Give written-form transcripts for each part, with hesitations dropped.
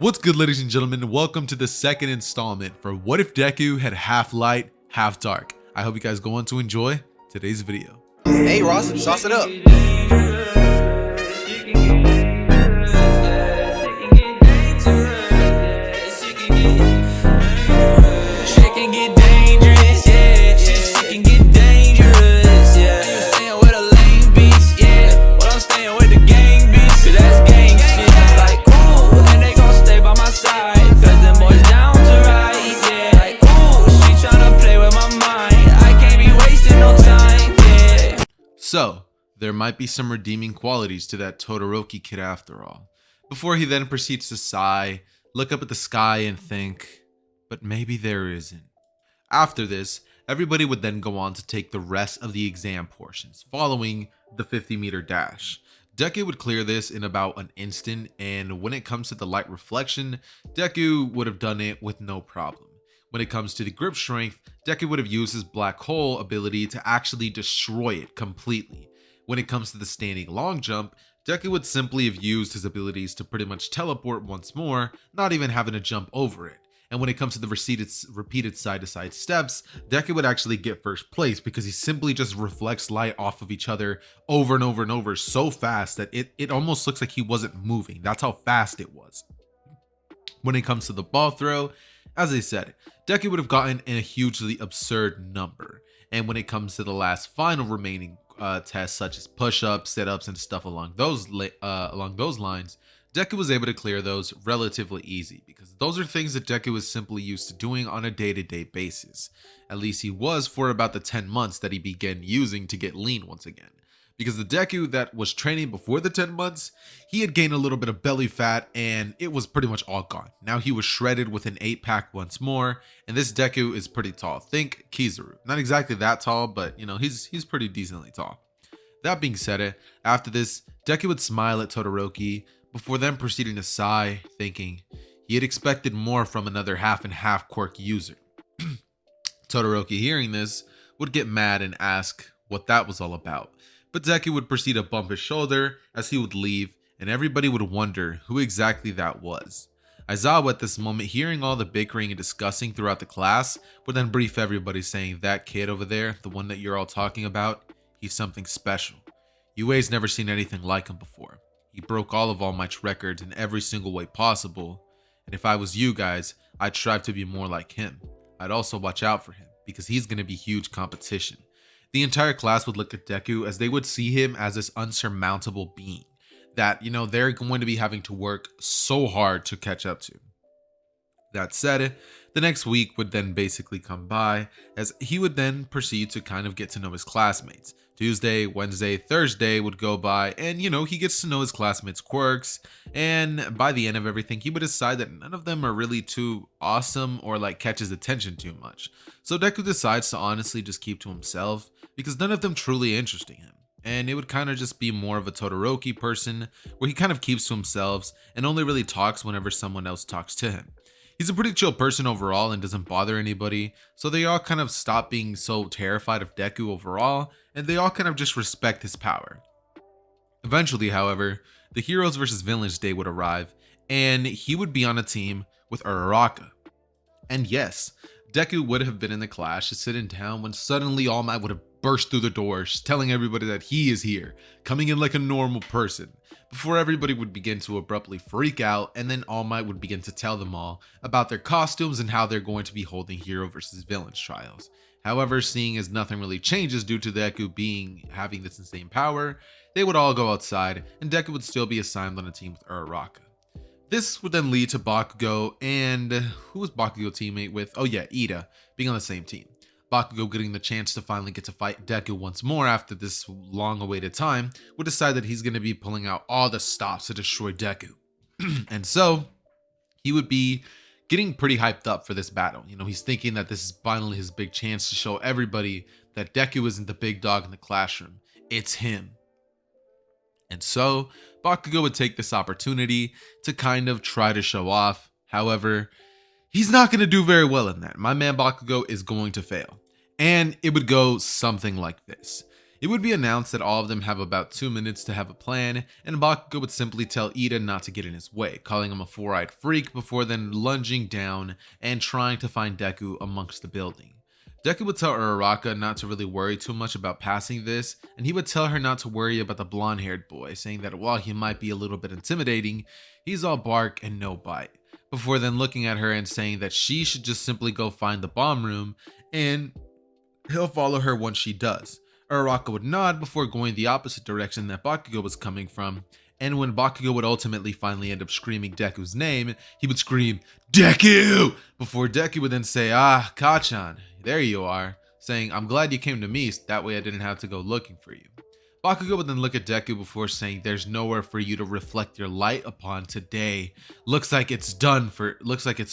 What's good, ladies and gentlemen? Welcome to the second installment for What If Deku Had Half Light, Half Dark. I hope you guys go on to enjoy today's video. Hey Ross, sauce it up. So, there might be some redeeming qualities to that Todoroki kid after all. Before he then proceeds to sigh, look up at the sky and think, but maybe there isn't. After this, everybody would then go on to take the rest of the exam portions, following the 50-meter dash. Deku would clear this in about an instant, and when it comes to the light reflection, Deku would have done it with no problem. When it comes to the grip strength, Deku would have used his black hole ability to actually destroy it completely. When it comes to the standing long jump, Deku would simply have used his abilities to pretty much teleport once more, not even having to jump over it. And when it comes to the repeated side-to-side steps, Deku would actually get first place because he simply just reflects light off of each other over and over and over so fast that it almost looks like he wasn't moving. That's how fast it was. When it comes to the ball throw, as I said, Deku would have gotten a hugely absurd number. And when it comes to the last final remaining tests, such as push-ups, sit-ups, and stuff along those lines, Deku was able to clear those relatively easy because those are things that Deku is simply used to doing on a day-to-day basis. At least he was for about the 10 months that he began using to get lean once again. Because the Deku that was training before the 10 months, he had gained a little bit of belly fat and it was pretty much all gone. Now he was shredded with an 8-pack once more, and this Deku is pretty tall. Think Kizaru. Not exactly that tall, but you know, he's pretty decently tall. That being said, after this, Deku would smile at Todoroki before then proceeding to sigh, thinking he had expected more from another half and half quirk user. Todoroki, hearing this, would get mad and ask what that was all about. But Deku would proceed to bump his shoulder as he would leave, and everybody would wonder who exactly that was. Aizawa at this moment, hearing all the bickering and discussing throughout the class, would then brief everybody saying that kid over there, the one that you're all talking about, he's something special. UA's never seen anything like him before. He broke all of All Might's records in every single way possible, and if I was you guys, I'd strive to be more like him. I'd also watch out for him, because he's going to be huge competition. The entire class would look at Deku as they would see him as this unsurmountable being that, you know, they're going to be having to work so hard to catch up to. That said, the next week would then basically come by as he would then proceed to kind of get to know his classmates. Tuesday, Wednesday, Thursday would go by and, you know, he gets to know his classmates' quirks, and by the end of everything, he would decide that none of them are really too awesome or like catches attention too much. So Deku decides to honestly just keep to himself because none of them truly interesting him. And it would kind of just be more of a Todoroki person where he kind of keeps to himself and only really talks whenever someone else talks to him. He's a pretty chill person overall and doesn't bother anybody, so they all kind of stop being so terrified of Deku overall, and they all kind of just respect his power. Eventually, however, the Heroes vs. Villains Day would arrive, and he would be on a team with Uraraka. And yes, Deku would have been in the class just sitting down when suddenly All Might would have burst through the doors, telling everybody that he is here, coming in like a normal person, before everybody would begin to abruptly freak out, and then All Might would begin to tell them all about their costumes and how they're going to be holding Hero vs. Villains trials. However, seeing as nothing really changes due to Deku having this insane power, they would all go outside, and Deku would still be assigned on a team with Uraraka. This would then lead to Bakugo and who was Bakugo teammate with? Oh yeah, Ida, being on the same team. Bakugo, getting the chance to finally get to fight Deku once more after this long-awaited time, would decide that he's going to be pulling out all the stops to destroy Deku. And so, he would be getting pretty hyped up for this battle. You know, he's thinking that this is finally his big chance to show everybody that Deku isn't the big dog in the classroom. It's him. And so, Bakugo would take this opportunity to kind of try to show off. However, he's not going to do very well in that. My man Bakugo is going to fail. And it would go something like this. It would be announced that all of them have about 2 minutes to have a plan, and Bakugo would simply tell Ida not to get in his way, calling him a four-eyed freak before then lunging down and trying to find Deku amongst the building. Deku would tell Uraraka not to really worry too much about passing this, and he would tell her not to worry about the blonde-haired boy, saying that while he might be a little bit intimidating, he's all bark and no bite, before then looking at her and saying that she should just simply go find the bomb room, and he'll follow her once she does. Uraraka would nod before going the opposite direction that Bakugo was coming from, and when Bakugo would ultimately finally end up screaming Deku's name, he would scream, "Deku!" before Deku would then say, "Ah, Kachan, there you are," saying, "I'm glad you came to me, so that way I didn't have to go looking for you." Bakugo would then look at Deku before saying, "There's nowhere for you to reflect your light upon today. Looks like it's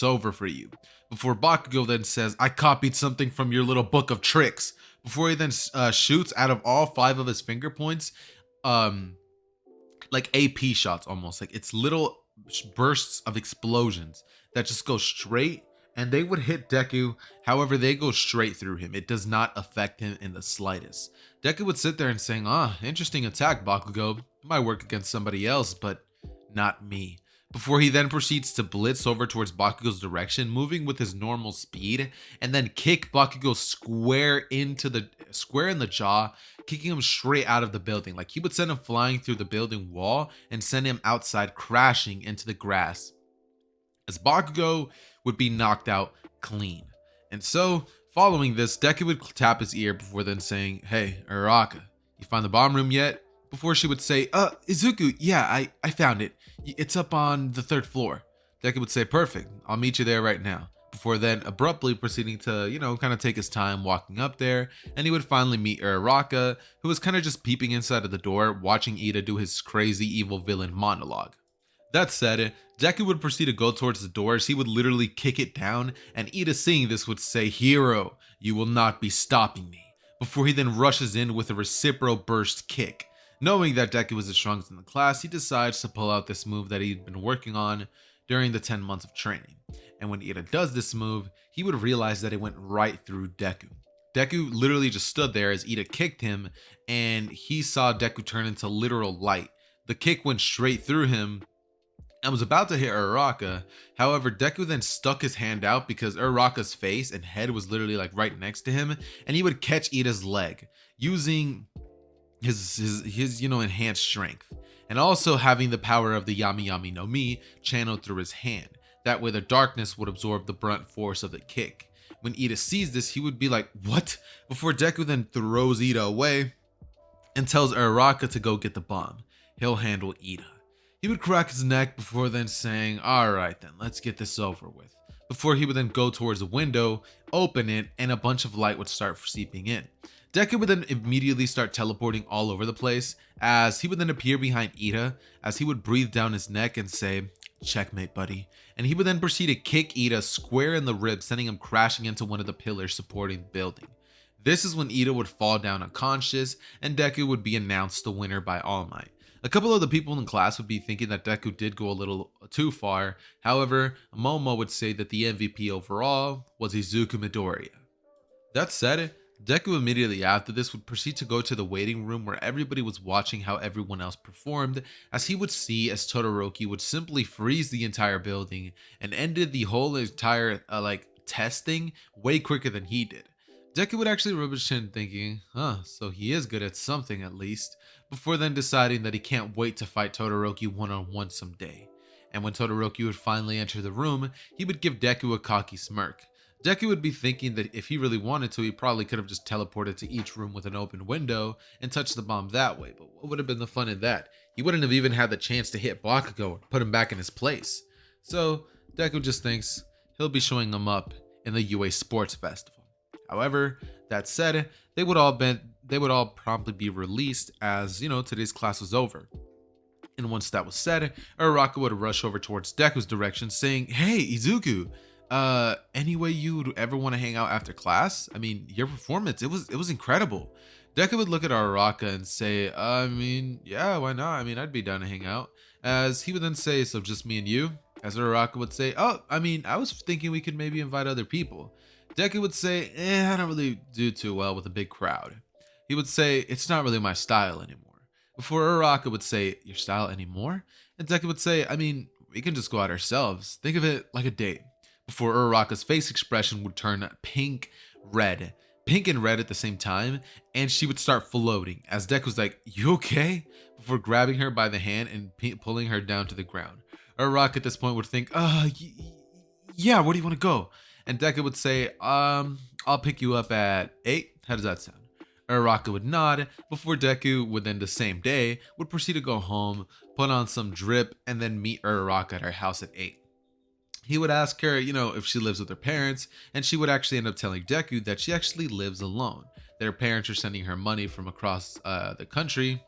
over for you." Before Bakugo then says, "I copied something from your little book of tricks." Before he then shoots out of all 5 of his finger points, like AP shots almost. Like it's little bursts of explosions that just go straight, and they would hit Deku. However, they go straight through him. It does not affect him in the slightest. Deku would sit there and saying, "Ah, interesting attack, Bakugo. It might work against somebody else, but not me." Before he then proceeds to blitz over towards Bakugo's direction, moving with his normal speed, and then kick Bakugo square in the jaw, kicking him straight out of the building. Like he would send him flying through the building wall and send him outside crashing into the grass, as Bakugo would be knocked out clean. And so, following this, Deku would tap his ear before then saying, "Hey, Uraraka, you find the bomb room yet?" Before she would say, "Izuku, yeah, I found it. It's up on the 3rd floor." Deku would say, "Perfect, I'll meet you there right now." Before then abruptly proceeding to, kind of take his time walking up there, and he would finally meet Uraraka, who was kind of just peeping inside of the door, watching Ida do his crazy evil villain monologue. That said, Deku would proceed to go towards the doors. He would literally kick it down, and Ida, seeing this, would say, "Hero, you will not be stopping me," before he then rushes in with a reciprocal burst kick. Knowing that Deku was the strongest in the class, he decides to pull out this move that he'd been working on during the 10 months of training. And when Ida does this move, he would realize that it went right through Deku. Deku literally just stood there as Ida kicked him, and he saw Deku turn into literal light. The kick went straight through him and was about to hit Uraraka. However, Deku then stuck his hand out because Uraraka's face and head was literally like right next to him, and he would catch Ida's leg using his enhanced strength, and also having the power of the Yami Yami no Mi channeled through his hand. That way the darkness would absorb the brunt force of the kick. When Ida sees this, he would be like, "What?" before Deku then throws Ida away and tells Uraraka to go get the bomb. He'll handle Ida. He would crack his neck before then saying, "Alright then, let's get this over with." Before he would then go towards a window, open it, and a bunch of light would start seeping in. Deku would then immediately start teleporting all over the place, as he would then appear behind Ida, as he would breathe down his neck and say, "Checkmate, buddy." And he would then proceed to kick Ida square in the ribs, sending him crashing into one of the pillars supporting the building. This is when Ida would fall down unconscious, and Deku would be announced the winner by All Might. A couple of the people in class would be thinking that Deku did go a little too far. However, Momo would say that the MVP overall was Izuku Midoriya. That said, Deku immediately after this would proceed to go to the waiting room where everybody was watching how everyone else performed, as he would see as Todoroki would simply freeze the entire building and ended the whole entire testing way quicker than he did. Deku would actually rub his chin thinking, so he is good at something at least, before then deciding that he can't wait to fight Todoroki one-on-one someday. And when Todoroki would finally enter the room, he would give Deku a cocky smirk. Deku would be thinking that if he really wanted to, he probably could have just teleported to each room with an open window and touched the bomb that way, but what would have been the fun in that? He wouldn't have even had the chance to hit Bakugo or put him back in his place. So Deku just thinks he'll be showing him up in the UA Sports Festival. However, that said, they would all promptly be released as, today's class was over. And once that was said, Uraraka would rush over towards Deku's direction saying, "Hey, Izuku, any way you'd ever want to hang out after class? I mean, your performance, it was incredible." Deku would look at Araraka and say, yeah, why not? I mean, I'd be down to hang out." As he would then say, "So just me and you?" As Araraka would say, I was thinking we could maybe invite other people." Deku would say, I don't really do too well with a big crowd." he would say, "It's not really my style anymore." Before Uraraka would say, "Your style anymore?" And Deku would say, "I mean, we can just go out ourselves. Think of it like a date." Before Uraraka's face expression would turn pink and red at the same time, and she would start floating as Deku's like, "You okay?" Before grabbing her by the hand and pulling her down to the ground. Uraraka at this point would think, yeah, where do you want to go?" And Deku would say, I'll pick you up at 8. How does that sound?" Uraraka would nod before Deku would then the same day would proceed to go home, put on some drip, and then meet Uraraka at her house at 8. He would ask her, if she lives with her parents, and she would actually end up telling Deku that she actually lives alone. That her parents are sending her money from across the country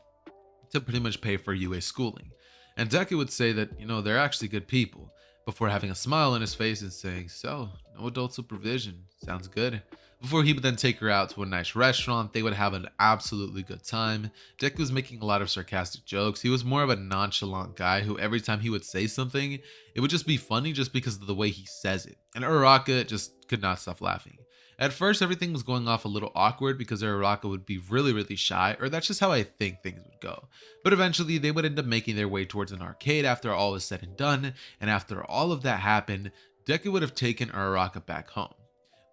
to pretty much pay for UA schooling. And Deku would say that, they're actually good people, before having a smile on his face and saying, "So, no adult supervision. Sounds good." Before he would then take her out to a nice restaurant, they would have an absolutely good time. Deku was making a lot of sarcastic jokes. He was more of a nonchalant guy who every time he would say something, it would just be funny just because of the way he says it. And Uraraka just could not stop laughing. At first, everything was going off a little awkward because Uraraka would be really, really shy, or that's just how I think things would go. But eventually, they would end up making their way towards an arcade after all is said and done, and after all of that happened, Deku would have taken Uraraka back home.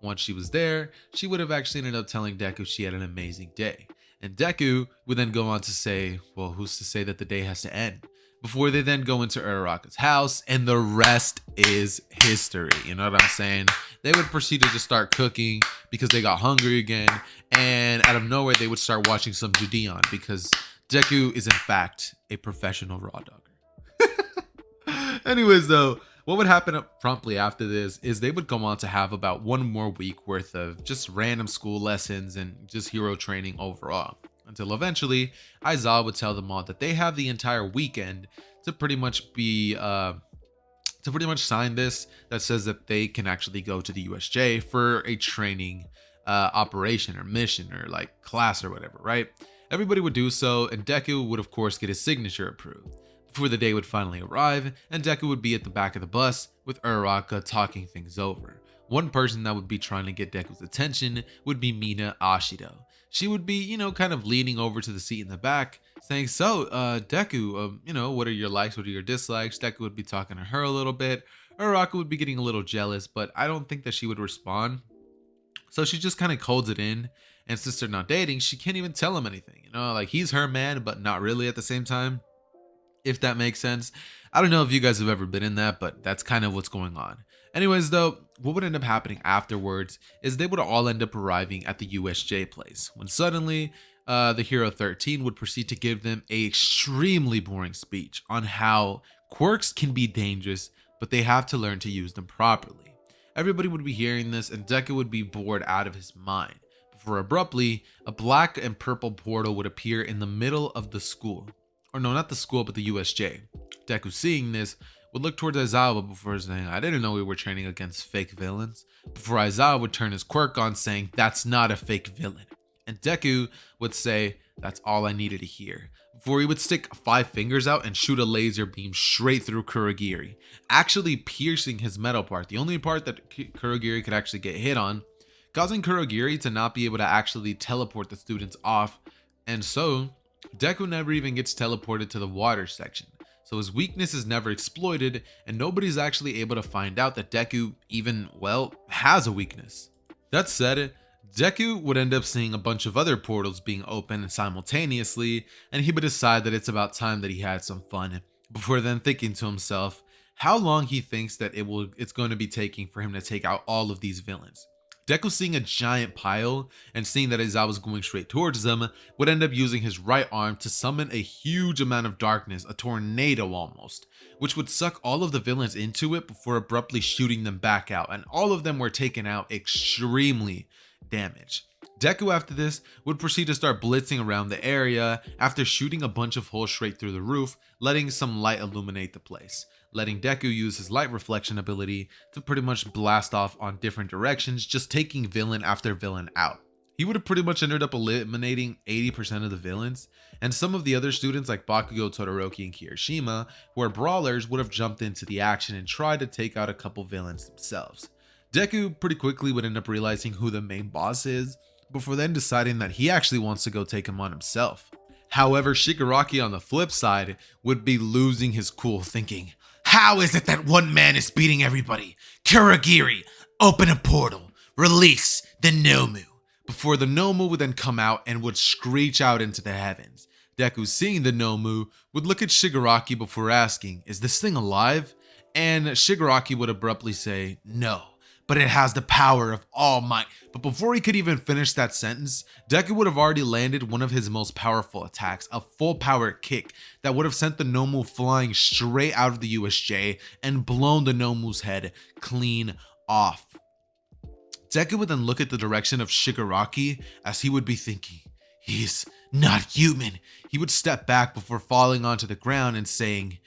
Once she was there, she would have actually ended up telling Deku she had an amazing day. And Deku would then go on to say, well, who's to say that the day has to end? Before they then go into Uraraka's house, and the rest is history. You know what I'm saying? They would proceed to just start cooking because they got hungry again. And out of nowhere, they would start watching some Judeon because Deku is in fact a professional raw dogger. Anyways, though, what would happen promptly after this is they would go on to have about 1 more week worth of just random school lessons and just hero training overall. Until eventually, Aizawa would tell them all that they have the entire weekend to pretty much sign this that says that they can actually go to the USJ for a training operation or mission or like class or whatever, right? Everybody would do so, and Deku would of course get his signature approved. Before the day would finally arrive, and Deku would be at the back of the bus with Uraraka talking things over. One person that would be trying to get Deku's attention would be Mina Ashido. She would be, kind of leaning over to the seat in the back, saying, "So, Deku, what are your likes, what are your dislikes?" Deku would be talking to her a little bit. Uraraka would be getting a little jealous, but I don't think that she would respond. So she just kind of holds it in, and since they're not dating, she can't even tell him anything. Like he's her man, but not really at the same time, if that makes sense. I don't know if you guys have ever been in that, but that's kind of what's going on. Anyways, though, what would end up happening afterwards is they would all end up arriving at the USJ place when suddenly the Hero 13 would proceed to give them a extremely boring speech on how quirks can be dangerous, but they have to learn to use them properly. Everybody would be hearing this, and Deku would be bored out of his mind. Before abruptly, a black and purple portal would appear in the middle of the school. Or no, not the school, but the USJ. Deku, seeing this, would look towards Aizawa before saying, "I didn't know we were training against fake villains." Before Aizawa would turn his quirk on, saying, "That's not a fake villain." And Deku would say, "That's all I needed to hear." Before he would stick 5 fingers out and shoot a laser beam straight through Kurogiri, actually piercing his metal part, the only part that Kurogiri could actually get hit on, causing Kurogiri to not be able to actually teleport the students off. And so, Deku never even gets teleported to the water section. So his weakness is never exploited, and nobody's actually able to find out that Deku even, has a weakness. That said, Deku would end up seeing a bunch of other portals being open simultaneously, and he would decide that it's about time that he had some fun, before then thinking to himself how long he thinks that it's going to be taking for him to take out all of these villains. Deku, seeing a giant pile and seeing that Aizawa was going straight towards them, would end up using his right arm to summon a huge amount of darkness, a tornado almost, which would suck all of the villains into it before abruptly shooting them back out, and all of them were taken out extremely damaged. Deku after this would proceed to start blitzing around the area after shooting a bunch of holes straight through the roof, letting some light illuminate the place, letting Deku use his light reflection ability to pretty much blast off on different directions, just taking villain after villain out. He would have pretty much ended up eliminating 80% of the villains, and some of the other students like Bakugo, Todoroki, and Kirishima, who are brawlers, would have jumped into the action and tried to take out a couple villains themselves. Deku pretty quickly would end up realizing who the main boss is, before then deciding that he actually wants to go take him on himself. However, Shigaraki on the flip side would be losing his cool, thinking, how is it that one man is beating everybody? Kurogiri, open a portal, release the Nomu. Before the Nomu would then come out and would screech out into the heavens. Deku, seeing the Nomu, would look at Shigaraki before asking, is this thing alive? And Shigaraki would abruptly say, no, but it has the power of All Might. But before he could even finish that sentence, Deku would have already landed one of his most powerful attacks, a full power kick that would have sent the Nomu flying straight out of the USJ and blown the Nomu's head clean off. Deku would then look at the direction of Shigaraki as he would be thinking, he's not human. He would step back before falling onto the ground and saying,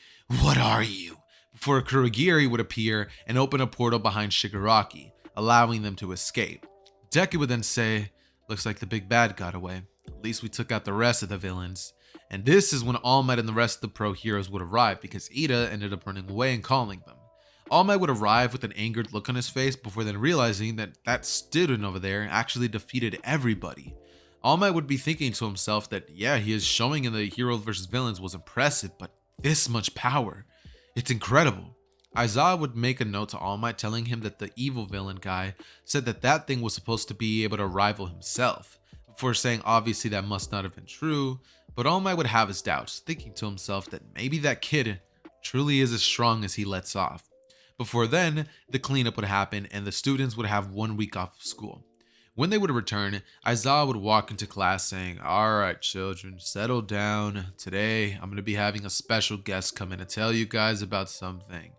what are you? Before Kurogiri would appear and open a portal behind Shigaraki, allowing them to escape. Deku would then say, looks like the big bad got away. At least we took out the rest of the villains. And this is when All Might and the rest of the pro heroes would arrive because Ida ended up running away and calling them. All Might would arrive with an angered look on his face before then realizing that that student over there actually defeated everybody. All Might would be thinking to himself that yeah, he is showing in the heroes versus villains was impressive, but this much power, it's incredible. Aizawa would make a note to All Might telling him that the evil villain guy said that that thing was supposed to be able to rival himself, before saying obviously that must not have been true, but All Might would have his doubts, thinking to himself that maybe that kid truly is as strong as he lets off. Before then, the cleanup would happen and the students would have 1 week off of school. When they would return, Aizawa would walk into class saying, alright children, settle down. Today, I'm going to be having a special guest come in to tell you guys about something.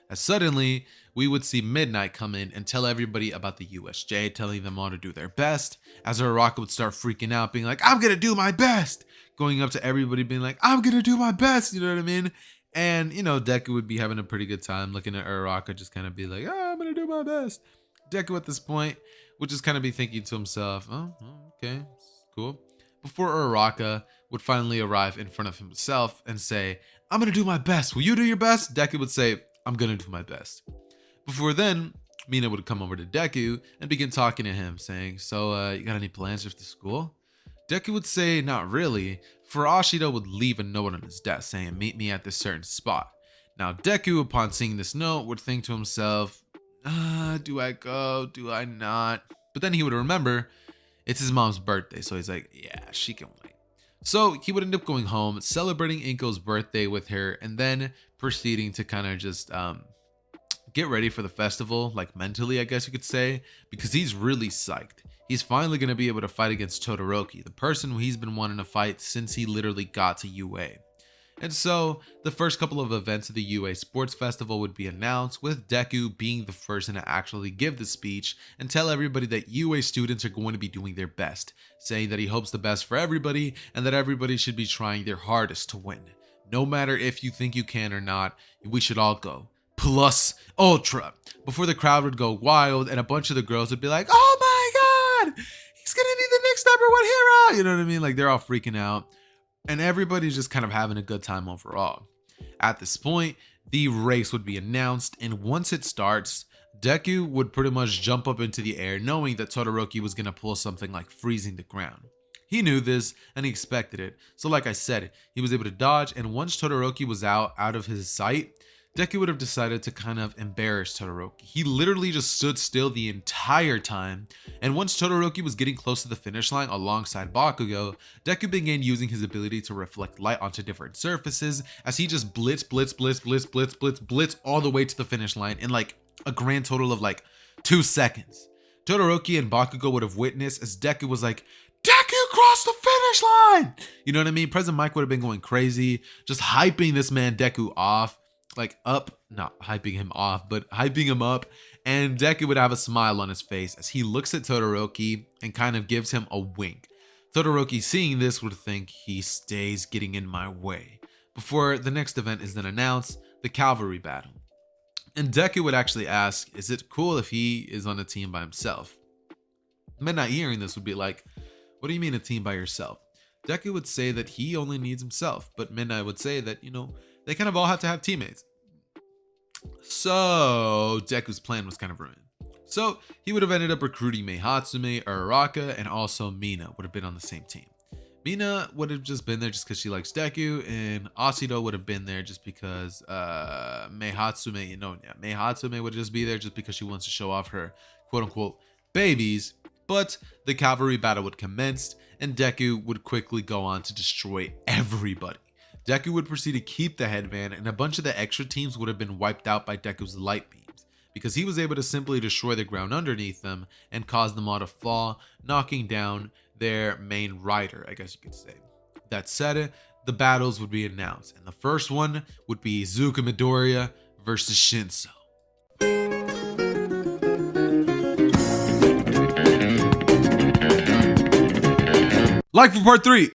As suddenly, we would see Midnight come in and tell everybody about the USJ, telling them all to do their best. As Uraraka would start freaking out, being like, I'm going to do my best. Going up to everybody being like, I'm going to do my best, you know what I mean? And, you know, Deku would be having a pretty good time looking at Uraraka, just kind of be like, I'm going to do my best. Deku at this point would just kind of be thinking to himself, oh, okay, cool. Before Uraraka would finally arrive in front of himself and say, I'm going to do my best. Will you do your best? Deku would say, I'm going to do my best. Before then, Mina would come over to Deku and begin talking to him, saying, so, you got any plans for the school? Deku would say, not really, for Ashida would leave a note on his desk saying, meet me at this certain spot. Now, Deku, upon seeing this note, would think to himself, do I go? Do I not? But then he would remember, it's his mom's birthday, so he's like, yeah, she can wait. So he would end up going home, celebrating Inko's birthday with her, and then proceeding to kind of just get ready for the festival, like mentally, I guess you could say, because he's really psyched. He's finally going to be able to fight against Todoroki, the person who he's been wanting to fight since he literally got to UA. And so, the first couple of events of the UA Sports Festival would be announced, with Deku being the person to actually give the speech and tell everybody that UA students are going to be doing their best, saying that he hopes the best for everybody and that everybody should be trying their hardest to win. No matter if you think you can or not, we should all go. Plus Ultra. Before the crowd would go wild and a bunch of the girls would be like, oh my god, he's gonna be the next #1 hero. You know what I mean? Like they're all freaking out. And everybody's just kind of having a good time overall. At this point, the race would be announced, and once it starts, Deku would pretty much jump up into the air knowing that Todoroki was going to pull something like freezing the ground. He knew this, and he expected it, so like I said, he was able to dodge, and once Todoroki was out of his sight, Deku would have decided to kind of embarrass Todoroki. He literally just stood still the entire time, and once Todoroki was getting close to the finish line alongside Bakugo, Deku began using his ability to reflect light onto different surfaces as he just blitz all the way to the finish line in like a grand total of like 2 seconds. Todoroki and Bakugo would have witnessed as Deku was like, Deku crossed the finish line! You know what I mean? President Mike would have been going crazy, just hyping this man Deku off. Like up, not hyping him off, but hyping him up, and Deku would have a smile on his face as he looks at Todoroki and kind of gives him a wink. Todoroki, seeing this, would think he stays getting in my way. Before the next event is then announced, the cavalry battle. And Deku would actually ask, is it cool if he is on a team by himself? Midnight hearing this would be like, what do you mean a team by yourself? Deku would say that he only needs himself, but Midnight would say that, you know, they kind of all have to have teammates. So Deku's plan was kind of ruined. So he would have ended up recruiting Mei Hatsume or Araka, and also Mina would have been on the same team. Mina would have just been there just because she likes Deku, and Asido would have been there just because Mei Hatsume would just be there just because she wants to show off her quote-unquote babies. But the cavalry battle would commence, and Deku would quickly go on to destroy everybody. Deku would proceed to keep the headband, and a bunch of the extra teams would have been wiped out by Deku's light beams, because he was able to simply destroy the ground underneath them and cause them all to fall, knocking down their main rider, I guess you could say. That said, the battles would be announced, and the first one would be Izuku Midoriya versus Shinso. Like for part 3.